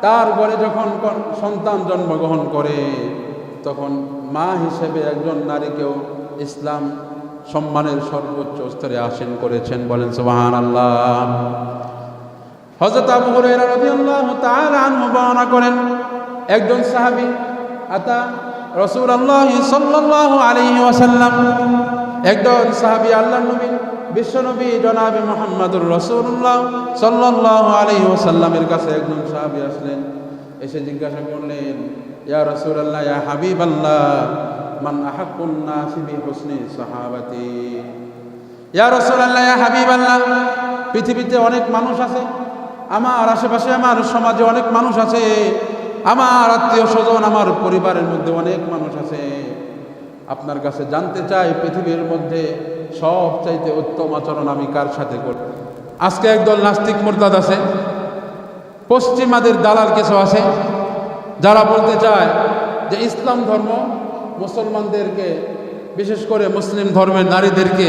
তার ঘরে যখন সন্তান জন্মগ্রহণ করে, তখন মা হিসেবে একজন নারীকেও ইসলাম সম্মানের সর্বোচ্চ স্তরে আসীন করেছেন। বলেন সুবহানাল্লাহ। হযরত আবু হুরায়রা রাদিয়াল্লাহু তাআলা আনহু বর্ণনা করেন, একজন সাহাবী আতা রাসূলুল্লাহ সাল্লাল্লাহু আলাইহি ওয়াসাল্লাম, একজন সাহাবী আল্লাহর নবী বিশ্বনবী জনাবে মুহাম্মদুর রাসূলুল্লাহ সাল্লাল্লাহু আলাইহি ওয়াসাল্লামের কাছে একজন সাহাবী আসলেন, এসে জিজ্ঞাসা করলেন, ইয়া রাসূলুল্লাহ, ইয়া হাবিবাল্লাহ, মান আহাক্কুন নাসি বিহুসনি সাহাবাতি। ইয়া রাসূলুল্লাহ, ইয়া হাবিবাল্লাহ, পৃথিবীতে অনেক মানুষ আছে, আমার আশেপাশে আমার সমাজে অনেক মানুষ আছে, আমার আত্মীয় স্বজন, আমার পরিবারের মধ্যে অনেক মানুষ আছে। আপনার কাছে জানতে চাই, পৃথিবীর মধ্যে সবচাইতে উত্তম আচরণ আমি কার সাথে করি? আজকে একদল নাস্তিক মুরতাদ আছে, পশ্চিমাদের দালাল কিছু আছে, যারা বলতে চায় যে ইসলাম ধর্ম মুসলমানদেরকে, বিশেষ করে মুসলিম ধর্মের নারীদেরকে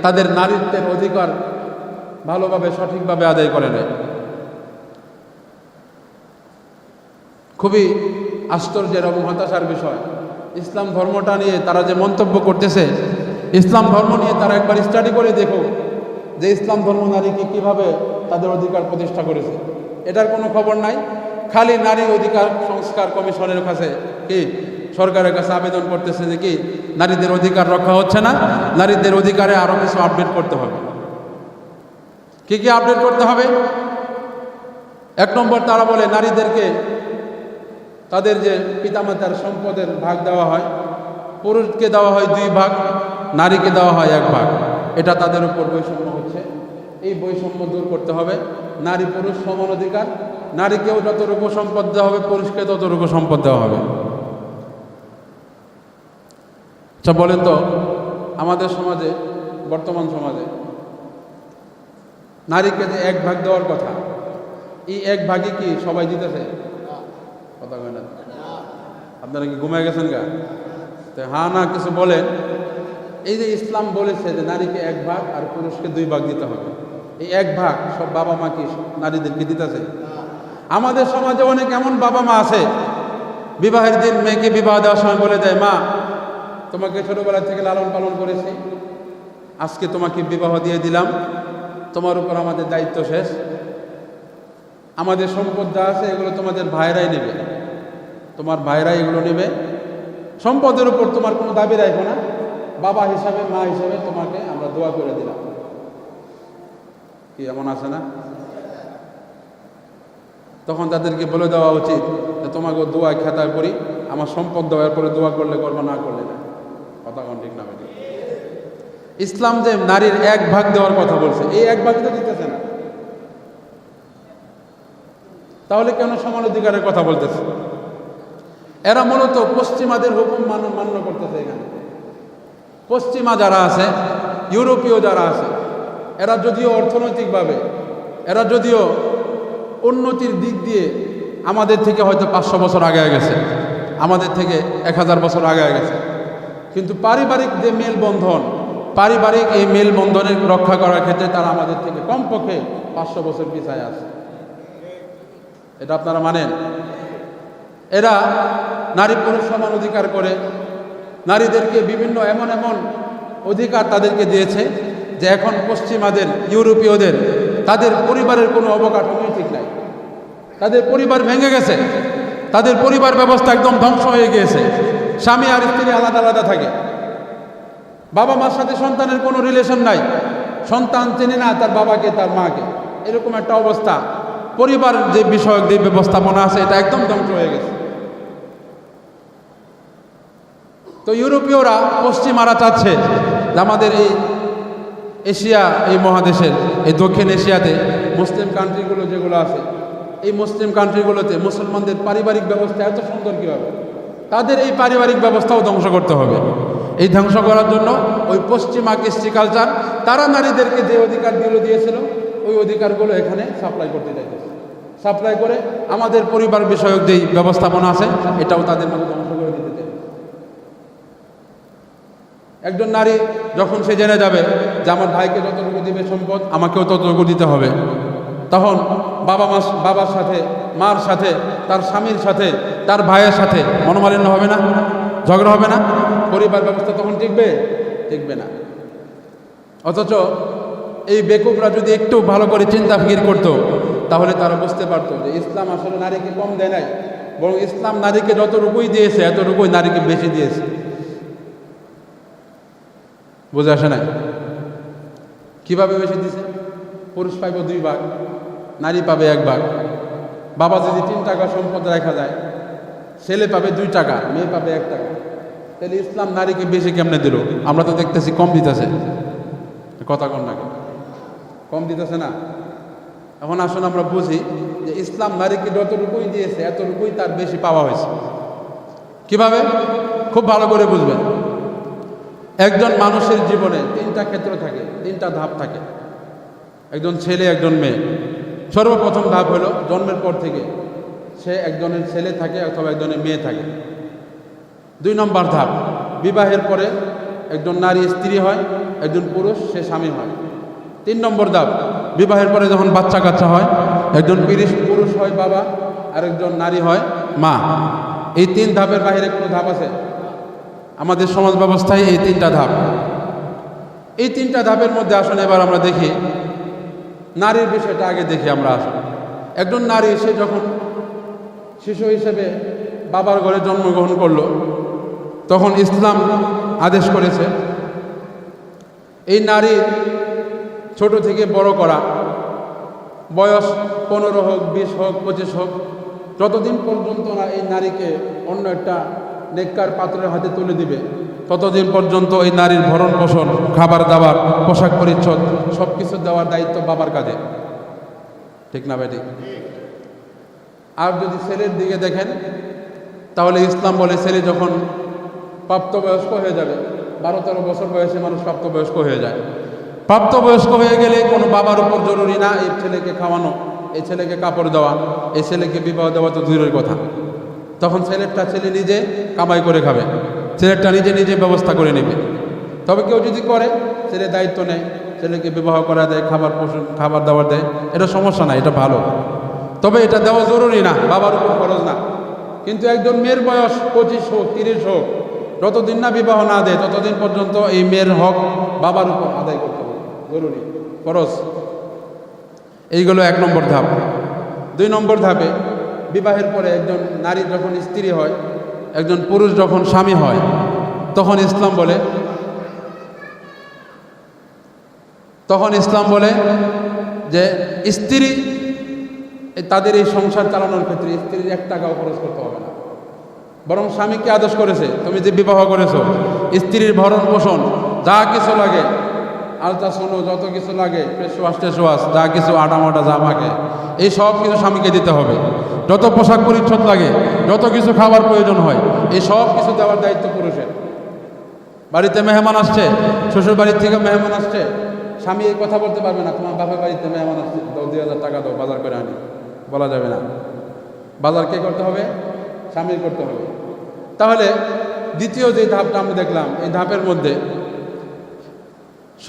তাদের নারীত্বের অধিকার ভালোভাবে সঠিকভাবে আদায় করে নেয়। খুবই আশ্চর্যের এবং হতাশার বিষয়, ইসলাম ধর্মটা নিয়ে তারা যে মন্তব্য করতেছে, ইসলাম ধর্ম নিয়ে তারা একবার স্টাডি করে দেখো যে ইসলাম ধর্ম নারীকে কিভাবে তাদের অধিকার প্রতিষ্ঠা করেছে। এটার কোনো খবর নাই। খালি নারী অধিকার সংস্কার কমিশনের কাছে কি সরকারের কাছে আবেদন করতেছে যে কি নারীদের অধিকার রক্ষা হচ্ছে না, নারীদের অধিকারে আরো কিছু আপডেট করতে হবে। কি কি আপডেট করতে হবে? এক নম্বর, তারা বলে নারীদেরকে তাদের যে পিতামাতার সম্পদের ভাগ দেওয়া হয়, পুরুষকে দেওয়া হয় 2 ভাগ, নারীকে দেওয়া হয় 1 ভাগ। এটা তাদের উপর বৈষম্য হচ্ছে, এই বৈষম্য দূর করতে হবে। নারী পুরুষ সমান অধিকার, নারীকেও যতটুকু সম্পদ দেওয়া হবে, পুরুষকে ততটুকু সম্পদ দেওয়া হবে। আচ্ছা বলেন তো, আমাদের সমাজে, বর্তমান সমাজে নারীকে যে 1 ভাগ দেওয়ার কথা, এই 1 ভাগই কি সবাই দিতেছে? কথা কয় না? আপনারা কি ঘুমায় গেছেন গা? তো হ্যাঁ না কিছু বলেন। এই যে ইসলাম বলেছে যে নারীকে 1 ভাগ আর পুরুষকে 2 ভাগ দিতে হবে, এই 1 ভাগ সব বাবা মা কি নারীদেরকে দিতেছে? আমাদের সমাজে অনেক এমন বাবা মা আছে, বিবাহের দিন মেয়েকে বিবাহ দেওয়ার সময় বলে দেয়, মা তোমাকে ছোটবেলা থেকে লালন পালন করেছি, আজকে তোমাকে বিবাহ দিয়ে দিলাম, তোমার উপর আমাদের দায়িত্ব শেষ, আমাদের সম্পদ যা আছে এগুলো তোমাদের ভাইরাই নেবে, তোমার ভাইরাই এগুলো নেবে, সম্পদের উপর তোমার কোনো দাবি রাখো না, বাবা হিসাবে মা হিসাবে তোমাকে আমরা দোয়া করে দিলাম। কি এমন আছে না? তখন তাদেরকে বলে দেওয়া উচিত যে তোমাকে দোয়া খেতা করি, আমার সম্পদ দেওয়ার পরে দোয়া করলে করবা, না করলে না। কথা কোন ঠিক না? ইসলাম যে নারীর 1 ভাগ দেওয়ার কথা বলছে, এই 1 ভাগ তো দিতেছে না, তাহলে কেন সমান অধিকারের কথা বলতেছে? এরা মূলত পশ্চিমাদের হুকুম মান্য করতেছে। এখানে পশ্চিমা যারা আছে, ইউরোপীয় যারা আছে, এরা যদিও অর্থনৈতিকভাবে, এরা যদিও উন্নতির দিক দিয়ে আমাদের থেকে হয়তো 500 বছর আগে গেছে, আমাদের থেকে 1000 বছর আগে গেছে, কিন্তু পারিবারিক যে মেলবন্ধন, পারিবারিক এই মেলবন্ধনের রক্ষা করার ক্ষেত্রে তারা আমাদের থেকে কমপক্ষে 500 বছর পিছায় আছে। এটা আপনারা মানেন? এরা নারী পুরুষ সমান অধিকার করে, নারীদেরকে বিভিন্ন এমন অধিকার তাদেরকে দিয়েছে যে এখন পশ্চিমাদের, ইউরোপীয়দের তাদের পরিবারের কোনো অবকাঠামোই ঠিক নাই, তাদের পরিবার ভেঙে গেছে, তাদের পরিবার ব্যবস্থা একদম ধ্বংস হয়ে গিয়েছে। স্বামী আর স্ত্রী আলাদা আলাদা থাকে, বাবা মার সাথে সন্তানের কোনো রিলেশন নাই, সন্তান চেনে না তার বাবাকে তার মাকে, এরকম একটা অবস্থা। পরিবার যে বিষয়ক যে ব্যবস্থাপনা আছে এটা একদম ধ্বংস হয়ে গেছে। তো ইউরোপীয়রা, পশ্চিমারা চাচ্ছে যে আমাদের এই এশিয়া, এই মহাদেশের এই দক্ষিণ এশিয়াতে মুসলিম কান্ট্রিগুলো যেগুলো আছে, এই মুসলিম কান্ট্রিগুলোতে মুসলমানদের পারিবারিক ব্যবস্থা এত সুন্দর কীভাবে, তাদের এই পারিবারিক ব্যবস্থাও ধ্বংস করতে হবে। এই ধ্বংস করার জন্য ওই পশ্চিমা কৃষ্টি কালচার, তারা নারীদেরকে যে অধিকারগুলো দিয়েছিল ওই অধিকারগুলো এখানে সাপ্লাই করতে চাইতেছে, সাপ্লাই করে আমাদের পরিবার বিষয়ক যেই ব্যবস্থাপনা আছে এটাও তাদের মধ্যে ধ্বংস করে দিতে চাই। একজন নারী যখন সে জেনে যাবে যে আমার ভাইকে যতটুকু দিবে সম্পদ আমাকেও ততটুকু দিতে হবে, তখন বাবার সাথে, মার সাথে, তার স্বামীর সাথে, তার ভাইয়ের সাথে মনোমালিন্য হবে না? ঝগড়া হবে না? পরিবার ব্যবস্থা তখন টিকবে না। অথচ এই বেকুবরা যদি একটু ভালো করে চিন্তা ফিকির করতো তাহলে তারা বুঝতে পারতো যে ইসলাম আসলে নারীকে কম দেয় নাই, বরং ইসলাম নারীকে যতটুকুই দিয়েছে এতটুকুই নারীকে বেশি দিয়েছে। বুঝে আসে না? কিভাবে বেশি দিয়েছে? পুরুষ পাইব 2 ভাগ, নারী পাবে 1 ভাগ। বাবা যদি 3 টাকা সম্পদ রাখা যায়, ছেলে পাবে 2 টাকা, মেয়ে পাবে 1 টাকা। তাহলে ইসলাম নারীকে বেশি কেমনে দিল? আমরা তো দেখতেছি কম দিতেছে। কথা কন না, কম দিতেছে না? এখন আসুন আমরা বুঝি যে ইসলাম নারীকে যতটুকুই দিয়েছে এতটুকুই তার বেশি পাওয়া হয়েছে। কিভাবে? খুব ভালো করে বুঝবেন। একজন মানুষের জীবনে তিনটা ক্ষেত্র থাকে, তিনটা ধাপ থাকে। একজন ছেলে, একজন মেয়ে। সর্বপ্রথম ধাপ হলো জন্মের পর থেকে সে একজনের ছেলে থাকে অথবা একজনের মেয়ে থাকে। 2 নম্বর ধাপ, বিবাহের পরে একজন নারী স্ত্রী হয়, একজন পুরুষ সে স্বামী হয়। 3 নম্বর ধাপ, বিবাহের পরে যখন বাচ্চা কাচ্চা হয় একজন পুরুষ হয় বাবা, আর একজন নারী হয় মা। এই 3 ধাপের বাইরে কোনো ধাপ আছে? আমাদের সমাজ ব্যবস্থায় এই 3টা ধাপ। এই 3টা ধাপের মধ্যে আসলে এবার আমরা দেখি নারীর বিষয়টা আগে দেখি আমরা। আসলে একজন নারী সে যখন শিশু হিসেবে বাবার ঘরে জন্মগ্রহণ করলো তখন ইসলাম আদেশ করেছে এই নারী ছোট থেকে বড় করা, বয়স 15 হোক, 20 হোক, 25 হোক, যতদিন পর্যন্ত না এই নারীকে অন্য একটা নেককার পাত্রের হাতে তুলে দিবে ততদিন পর্যন্ত এই নারীর ভরণ পোষণ, খাবার দাবার, পোশাক পরিচ্ছদ সব কিছু দেওয়ার দায়িত্ব বাবার কাঁধে। ঠিক না ভাই? ঠিক। আর যদি ছেলের দিকে দেখেন তাহলে ইসলাম বলে ছেলে যখন প্রাপ্তবয়স্ক হয়ে যাবে, 12-13 বছর বয়সে মানুষ প্রাপ্তবয়স্ক হয়ে যায়। প্রাপ্তবয়স্ক হয়ে গেলে কোনো বাবার উপর জরুরি না এই ছেলেকে খাওয়ানো, এই ছেলেকে কাপড় দেওয়া, এই ছেলেকে বিবাহ দেওয়া তো দূরের কথা। তখন ছেলে নিজে কামাই করে খাবে, ছেলেটা নিজে নিজে ব্যবস্থা করে নেবে। তবে কেউ যদি করে, ছেলে দায়িত্ব নেয়, ছেলেকে বিবাহ করা দেয়, খাবার দাবার দেয়, এটা সমস্যা না, এটা ভালো। তবে এটা দেওয়া জরুরি না, বাবার উপর খরচ না। কিন্তু একজন মেয়ের বয়স 25 হোক, 30 হোক, যতদিন না বিবাহ না দেয় ততদিন পর্যন্ত এই মেয়ের হক বাবার উপর আদায় করতে হবে, জরুরি, খরচ। এইগুলো 1 নম্বর ধাপ। 2 নম্বর ধাপে বিবাহের পরে একজন নারী যখন স্ত্রী হয়, একজন পুরুষ যখন স্বামী হয়, তখন ইসলাম বলে যে স্ত্রী তাদের এই সংসার চালানোর ক্ষেত্রে স্ত্রীর 1 টাকাও খরচ করতে হবে না, বরং স্বামীকে আদেশ করেছে তুমি যে বিবাহ করেছো স্ত্রীর ভরণ পোষণ যা কিছু লাগে, আলতা সোনো যত কিছু লাগে, ফেসওয়াশ যা কিছু আটামাটা জামাকে, এই সব কিছু স্বামীকে দিতে হবে। যত পোশাক পরিচ্ছদ লাগে, যত কিছু খাবার প্রয়োজন হয়, এই সব কিছু দেওয়ার দায়িত্ব পুরুষের। বাড়িতে মেহমান আসছে, শ্বশুর বাড়ির থেকে মেহমান আসছে, স্বামী এই কথা বলতে পারবে না তোমার বাপের বাড়িতে মেহমান আসছে, দাও 2000 টাকা দাও, বাজার করে আনি, বলা যাবে না। বাজার কে করতে হবে? স্বামীর করতে হবে। তাহলে দ্বিতীয় যে ধাপটা আমরা দেখলাম, এই ধাপের মধ্যে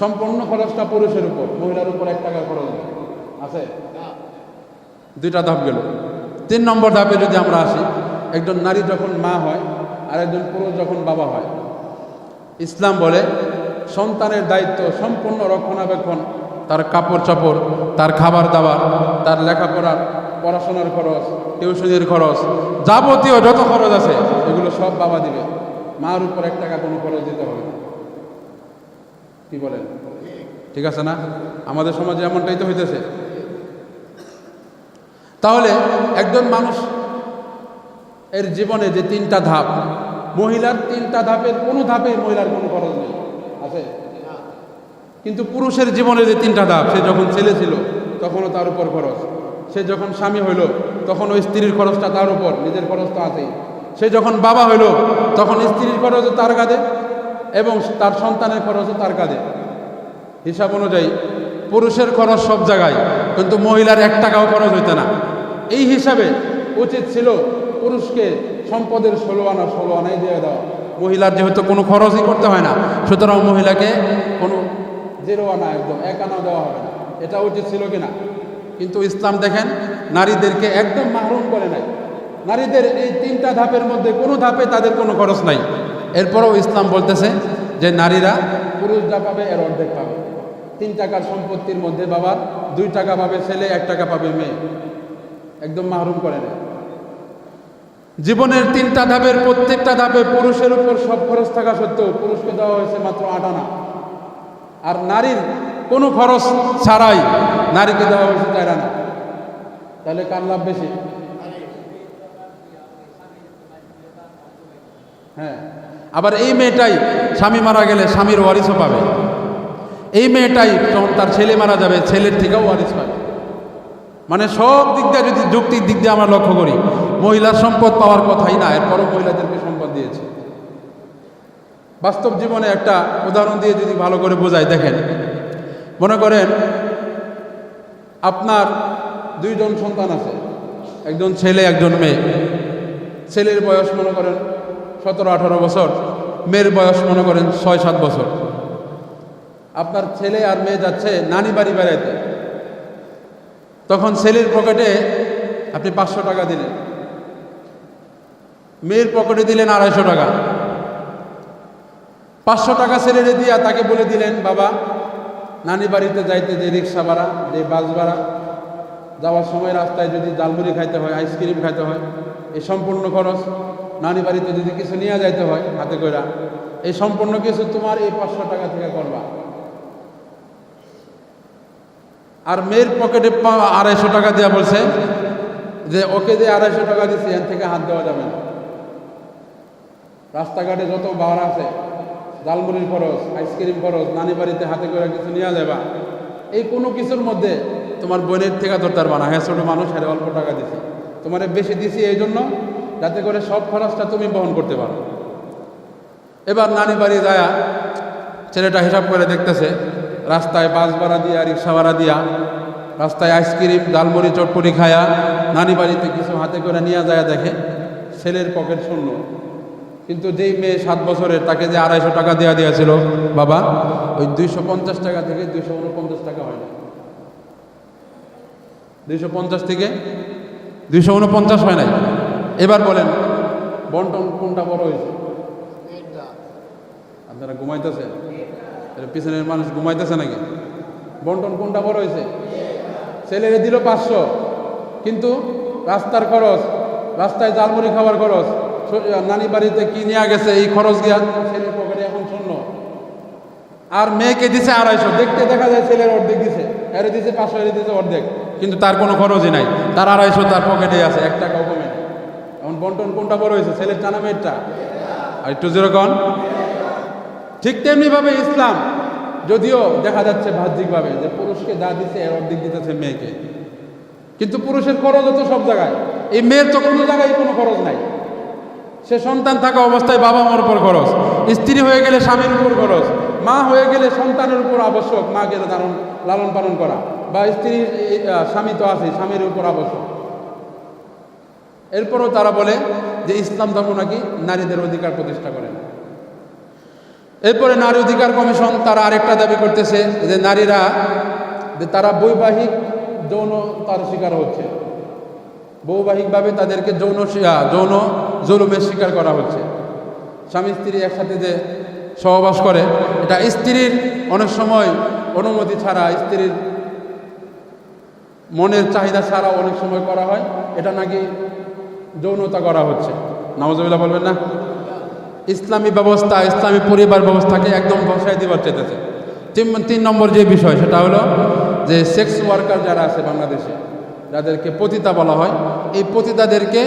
সম্পূর্ণ খরচটা পুরুষের উপর, মহিলার উপর 1 টাকা খরচ আছে। 2টা ধাপ গেল। 3 নম্বর ধাপে যদি আমরা আসি, একজন নারী যখন মা হয় আর একজন পুরুষ যখন বাবা হয়, ইসলাম বলে সন্তানের দায়িত্ব সম্পূর্ণ রক্ষণাবেক্ষণ, তার কাপড় চোপড়, তার খাবার দাবার, তার লেখাপড়ার, পড়াশোনার খরচ, টিউশনের খরচ, যাবতীয় যত খরচ আছে এগুলো সব বাবা দিবে। মার উপর 1 টাকা কোনো খরচ দিতে হবে না। কি বলেন? ঠিক আছে না? আমাদের সমাজে এমনটাই তো হইতেছে। তাহলে একজন মানুষ এর জীবনে যে 3টা ধাপ, মহিলার 3টা ধাপের কোনো ধাপে মহিলার কোনো খরচ নেই, আছে? কিন্তু পুরুষের জীবনে যে 3টা ধাপ, সে যখন ছেলে ছিল তখনও তার উপর খরচ, সে যখন স্বামী হইল তখন ওই স্ত্রীর খরচটা তার উপর, নিজের খরচ তো আছেই। সে যখন বাবা হইল তখন স্ত্রীর খরচও তার কাঁধে এবং তার সন্তানের খরচও তার কাঁধে। হিসাব অনুযায়ী পুরুষের খরচ সব জায়গায়, কিন্তু মহিলার 1 টাকাও খরচ হইতে না। এই হিসাবে উচিত ছিল পুরুষকে সম্পদের 16 আনাই দিয়ে দেওয়া। মহিলার যেহেতু কোনো খরচই করতে হয় না, সুতরাং মহিলাকে কোনো 0 আনা, একদম 1 আনা দেওয়া হবে না। এটা উচিত ছিল কিনা? কিন্তু ইসলাম দেখেন নারীদেরকে একদম মাহরুম করে নাই। নারীদের এই 3টা ধাপের মধ্যে কোনো ধাপে তাদের কোনো খরচ নাই। এরপরেও ইসলাম বলতেছে যে নারীরা পুরুষ যা পাবে এর অর্ধেক পাবে। 3 টাকার সম্পত্তির মধ্যে বাবার 2 টাকা পাবে ছেলে, 1 টাকা পাবে মেয়ে, একদম মাহরুম করে নেয়। জীবনের 3টা ধাপের প্রত্যেকটা ধাপে পুরুষের উপর সব খরচ থাকা সত্ত্বেও পুরুষকে দেওয়া হয়েছে মাত্র 8 আনা, আর নারীর কোনো খরচ ছাড়াই নারীকে দেওয়া হয়েছে 4 আনা। তাহলে কার লাভ বেশি? হ্যাঁ, আবার এই মেয়েটাই স্বামী মারা গেলে স্বামীর ওয়ারিসও পাবে। এই মেয়েটাই যখন তার ছেলে মারা যাবে ছেলের থেকেও ওয়ারিস পাবে। মানে সব দিক দিয়ে যদি যৌক্তিক দিক দিয়ে আমরা লক্ষ্য করি, মহিলার সম্পদ পাওয়ার কথাই না, এরপরও মহিলাদেরকে সম্পদ দিয়েছে। বাস্তব জীবনে একটা উদাহরণ দিয়ে যদি ভালো করে বোঝাই, দেখেন, মনে করেন আপনার দুইজন সন্তান আছে, একজন ছেলে একজন মেয়ে। ছেলের বয়স মনে করেন 17-18 বছর, মেয়ের বয়স মনে করেন 6-7 বছর। আপনার ছেলে আর মেয়ে যাচ্ছে নানি বাড়ি বেড়াইতে, তখন ছেলের পকেটে আপনি 500 টাকা দিলেন, মেয়ের পকেটে দিলেন 250 টাকা। 500 টাকা ছেলেরে দিয়া তাকে বলে দিলেন, বাবা নানি বাড়িতে যাইতে যে রিক্সা ভাড়া, যে বাস ভাড়া, যাওয়ার সময় রাস্তায় যদি জালমুড়ি খাইতে হয়, আইসক্রিম খাইতে হয়, এই সম্পূর্ণ খরচ, নানি বাড়িতে যদি কিছু নিয়ে যাইতে হয় হাতে কইরা, এই সম্পূর্ণ কিছু তোমার এই 500 টাকা থেকে করবা। আর মেয়ের পকেটে 250 টাকা দেওয়া বলছে যে ওকে যে 250 টাকা দিচ্ছে এর থেকে হাত দেওয়া যাবে না। রাস্তাঘাটে যত ভাড়া আছে, জালমুড়ির খরচ, আইসক্রিম খরচ, নানি বাড়িতে হাতে করে কিছু নিয়ে যাবা, এই কোনো কিছুর মধ্যে তোমার বোনের থেকে ধরতে পারবা না। হ্যাঁ, ছোটো মানুষ, হ্যাঁ অল্প টাকা দিছি, তোমার বেশি দিছি এই জন্য যাতে করে সব খরচটা তুমি বহন করতে পারো। এবার নানি বাড়ি যায় ছেলেটা হিসাব করে দেখতেছে, রাস্তায় বাস ভাড়া দিয়া, রিক্সা ভাড়া দিয়া, রাস্তায় আইসক্রিম, জালমুড়ি, চটপটি খায়া নানি বাড়িতে কিছু হাতে করে নিয়ে যায়, দেখে ছেলের পকেট শূন্য। কিন্তু যেই মেয়ে 7 বছরের, তাকে যে 250 টাকা দেওয়া দিয়েছিল বাবা, ওই 250 টাকা থেকে 249 টাকা হয় না, 250 থেকে 249 হয় নাই। এবার বলেন বন্টন কোনটা বড় হয়েছে? আপনারা ঘুমাইতেছে, পিছনের মানুষ ঘুমাইতেছে নাকি? বন্টন কোনটা বড় হয়েছে? ছেলেরে দিল 500, কিন্তু রাস্তার খরচ, রাস্তায় জালমুড়ি খাওয়ার খরচ, নানি বাড়িতে কি নিয়ে গেছে এই খরচ গিয়া ছেলের পকেটে এখন শূন্য। আর মেয়েকে দিছে 250, দেখতে দেখা যায় ছেলের অর্ধেক দিছে, এরে দিছে 500, এরে দিছে অর্ধেক, কিন্তু তার কোনো খরচই নাই, তার 250 তার পকেটে আছে, 1 টাকাও কমে নাই। এখন বন্টন কোনটা বড় হয়েছে, ছেলেরটা না মেয়েরটা? আর একটু যেরকম ঠিক তেমনিভাবে ইসলাম, যদিও দেখা যাচ্ছে বাহ্যিকভাবে যে পুরুষকে যা দিচ্ছে এর অর্ধেক দিতেছে মেয়েকে, কিন্তু পুরুষের খরচও তো সব জায়গায়, এই মেয়ের তো কোনো জায়গায় কোনো খরচ নাই। সে সন্তান থাকা অবস্থায় বাবা মার উপর খরচ, স্ত্রী হয়ে গেলে স্বামীর উপর খরচ, মা হয়ে গেলে সন্তানের উপর আবশ্যক মাকে লালন পালন করা, বা স্ত্রীর স্বামী তো আছে, স্বামীর উপর আবশ্যক। এরপরও তারা বলে যে ইসলাম ধর্ম নাকি নারীদের অধিকার প্রতিষ্ঠা করে না। এরপরে নারী অধিকার কমিশন তারা আরেকটা দাবি করতেছে যে নারীরা, যে তারা বৈবাহিক যৌনতার শিকার হচ্ছে, বৈবাহিকভাবে তাদেরকে যৌন জুলুমের শিকার করা হচ্ছে। স্বামী স্ত্রী একসাথে যে সহবাস করে, এটা স্ত্রীর অনেক সময় অনুমতি ছাড়া, স্ত্রীর মনের চাহিদা ছাড়া অনেক সময় করা হয়, এটা নাকি যৌনতা করা হচ্ছে। নাউজুবিল্লাহ বলবেন না? ইসলামী ব্যবস্থা, ইসলামী পরিবার ব্যবস্থাকে একদম বসায় দিবার চেয়েছে। 3 নম্বর যে বিষয়, সেটা হলো যে সেক্স ওয়ার্কার যারা আছে বাংলাদেশে, যাদেরকে পতিতা বলা হয়, এই পতিতাদেরকে,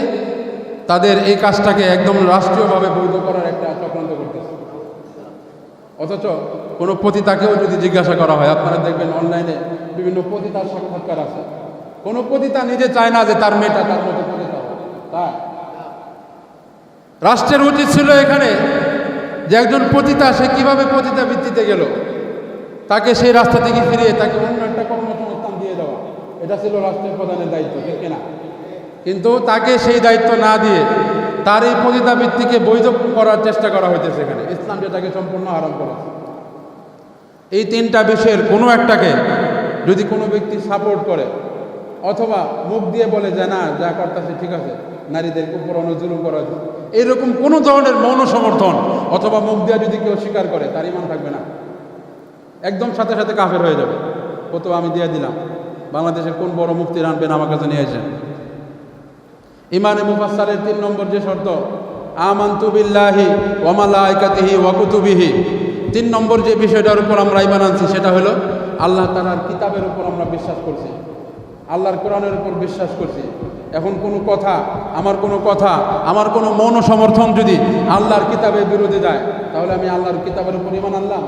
তাদের এই কাজটাকে একদম রাষ্ট্রীয়ভাবে বৈধ করার একটা চক্রান্ত করতেছে। অথচ কোনো পতিতাকেও যদি জিজ্ঞাসা করা হয়, আপনারা দেখবেন অনলাইনে বিভিন্ন পতিতার সাক্ষাৎকার আছে, কোনো পতিতা নিজে চায় না যে তার মেয়েটা তার মতো পতিতা হয়। তাই রাষ্ট্রের উচিত ছিল এখানে যে একজন পতিতা, সে কিভাবে পতিতা ভিত্তিতে গেল, তাকে সেই রাস্তা থেকে ফিরিয়ে তাকে অন্য একটা কর্মসংস্থান দিয়ে দেওয়া, এটা ছিল রাষ্ট্রের প্রধানের দায়িত্ব, ঠিক কিনা? কিন্তু তাকে সেই দায়িত্ব না দিয়ে তার এই পতিতা বৃত্তিকে বৈধ করার চেষ্টা করা হইতেছে এখানে। ইসলাম যেটাকে সম্পূর্ণ আরাম করেছে। এই 3টা বিষয়ের কোনো একটাকে যদি কোনো ব্যক্তি সাপোর্ট করে, অথবা মুখ দিয়ে বলে যে না যা করতেছে ঠিক আছে, নারীদেরকে উপর অনেক জুলুম করা হয়েছে, এইরকম কোনো ধরনের মৌন সমর্থন অথবা মুখ দিয়ে যদি কেউ স্বীকার করে, তার ইমান থাকবে না, একদম সাথে সাথে কাফের হয়ে যাবে। কত আমি দিয়ে দিলাম, বাংলাদেশের কোন বড় মুফতি আনবেন আমার কাছে নিয়ে আসেন। ইমানে মুফাসসালের 3 নম্বর যে শর্ত, আমানতু বিল্লাহি ওয়া মালাইকাতিহি ওয়া কুতুবিহি, 3 নম্বর যে বিষয়টার উপর আমরা ঈমান আনছি সেটা হলো আল্লাহ তাআলার কিতাবের উপর আমরা বিশ্বাস করছি, আল্লাহর কোরআনের উপর বিশ্বাস করছি। এখন কোনো কথা, আমার কোনো মৌন সমর্থন যদি আল্লাহর কিতাবের বিরোধে যায়, তাহলে আমি আল্লাহর কিতাবের উপর ঈমান আনলাম?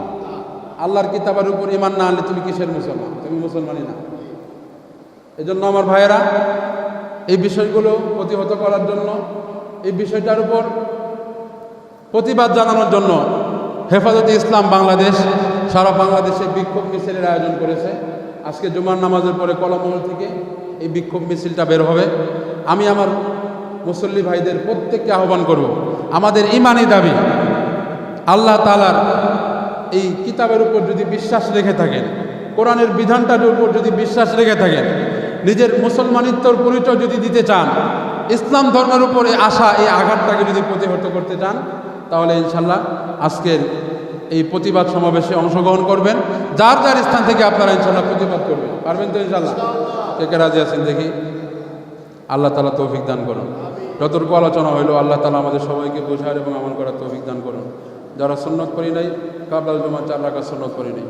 আল্লাহর কিতাবের উপর ঈমান না আনলে তুমি কিসের মুসলমান? তুমি মুসলমানই না। এজন্য আমার ভাইয়েরা, এই বিষয়গুলো প্রতিহত করার জন্য, এই বিষয়টার উপর প্রতিবাদ জানানোর জন্য হেফাজতে ইসলাম বাংলাদেশ সারা বাংলাদেশে বিক্ষোভ মিছিলের আয়োজন করেছে। আজকে জুমার নামাজের পরে কলামহল থেকে এই বিক্ষোভ মিছিলটা বের হবে। আমি আমার মুসল্লি ভাইদের প্রত্যেককে আহ্বান করব, আমাদের ইমানি দাবি আল্লাহ তাআলার এই কিতাবের উপর যদি বিশ্বাস রেখে থাকেন, কোরআনের বিধানটার উপর যদি বিশ্বাস রেখে থাকেন, নিজের মুসলমানিত্বর পরিচয় যদি দিতে চান, ইসলাম ধর্মের উপরে আসা এই আঘাতটাকে যদি প্রতিহত করতে চান, তাহলে ইনশাল্লাহ আজকের এই প্রতিবাদ সমাবেশে অংশগ্রহণ করবেন। যার যার স্থান থেকে আপনারা ইনশাল্লাহ প্রতিবাদ করবেন। পারবেন তো ইনশাল্লাহ? কে কে রাজি আছেন দেখি? আল্লাহ তাআলা তৌফিক দান করুন। যতটুকু আলোচনা হইলো আল্লাহ তাআলা আমাদের সবাইকে বোঝার এবং আমল করার তৌফিক দান করুন। যারা সুন্নত করি নাই, কাবলাল জুমা 4 রাকাত সুন্নত করি নাই,